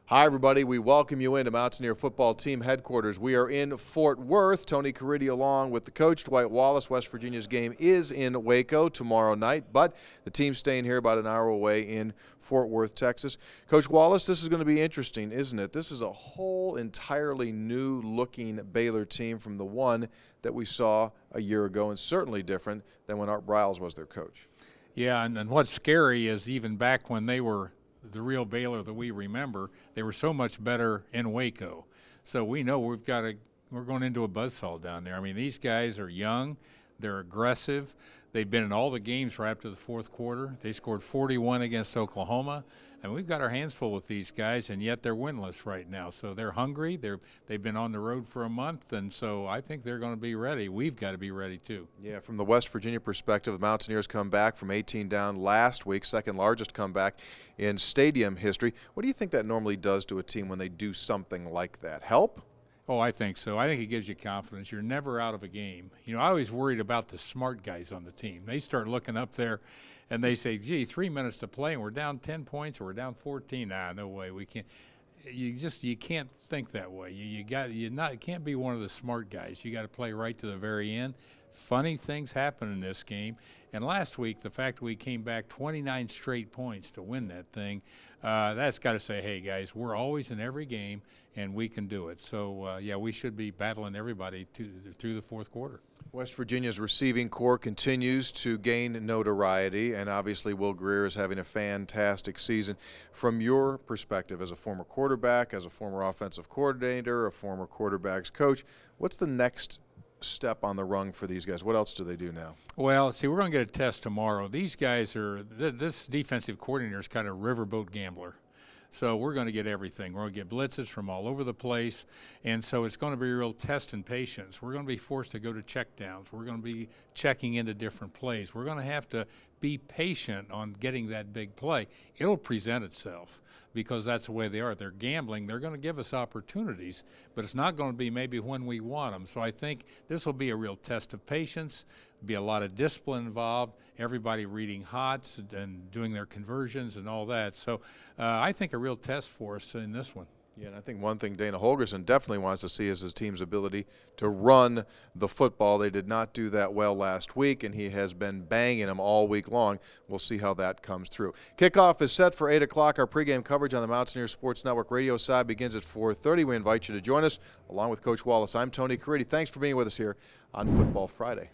Hi, everybody. We welcome you into Mountaineer football team headquarters. We are in Fort Worth. Tony Caridi along with the coach, Dwight Wallace. West Virginia's game is in Waco tomorrow night, but the team's staying here about an hour away in Fort Worth, Texas. Coach Wallace, this is going to be interesting, isn't it? This is a whole entirely new-looking Baylor team from the one that we saw a year ago, and certainly different than when Art Briles was their coach. Yeah, and what's scary is even back when they were the real Baylor that we remember, they were so much better in Waco. So we know we're going into a buzzsaw down there. I mean, these guys are young, they're aggressive. They've been in all the games right up to the fourth quarter. They scored 41 against Oklahoma, and we've got our hands full with these guys, and yet they're winless right now. So they're hungry. They've been on the road for a month, and so I think they're going to be ready. We've got to be ready too. Yeah, from the West Virginia perspective, the Mountaineers come back from 18 down last week, second largest comeback in stadium history. What do you think that normally does to a team when they do something like that? Help? Oh, I think so. I think it gives you confidence. You're never out of a game. You know, I always worried about the smart guys on the team. They start looking up there and they say, gee, 3 minutes to play and we're down 10 points or we're down 14. Nah, no way. We can't. You can't think that way. You can't be one of the smart guys. You got to play right to the very end. Funny things happen in this game. And last week, the fact we came back 29 straight points to win that thing, that's got to say, hey, guys, we're always in every game, and we can do it. So, yeah, we should be battling everybody through the fourth quarter. West Virginia's receiving corps continues to gain notoriety, and obviously Will Greer is having a fantastic season. From your perspective as a former quarterback, as a former offensive coordinator, a former quarterback's coach, what's the next step on the rung for these guys? What else do they do now? Well, see, we're going to get a test tomorrow. These guys are this defensive coordinator is kind of a riverboat gambler. So we're going to get everything. We're going to get blitzes from all over the place, and so it's going to be a real test in patience. We're going to be forced to go to checkdowns. We're going to be checking into different plays. We're going to have to be patient on getting that big play. It'll present itself because that's the way they are. They're gambling. They're going to give us opportunities, but it's not going to be maybe when we want them. So I think this will be a real test of patience. There'll be a lot of discipline involved, everybody reading hots and doing their conversions and all that. So I think a real test for us in this one. Yeah, and I think one thing Dana Holgorsen definitely wants to see is his team's ability to run the football. They did not do that well last week, and he has been banging them all week long. We'll see how that comes through. Kickoff is set for 8 o'clock. Our pregame coverage on the Mountaineer Sports Network radio side begins at 4:30. We invite you to join us. Along with Coach Wallace, I'm Tony Caridi. Thanks for being with us here on Football Friday.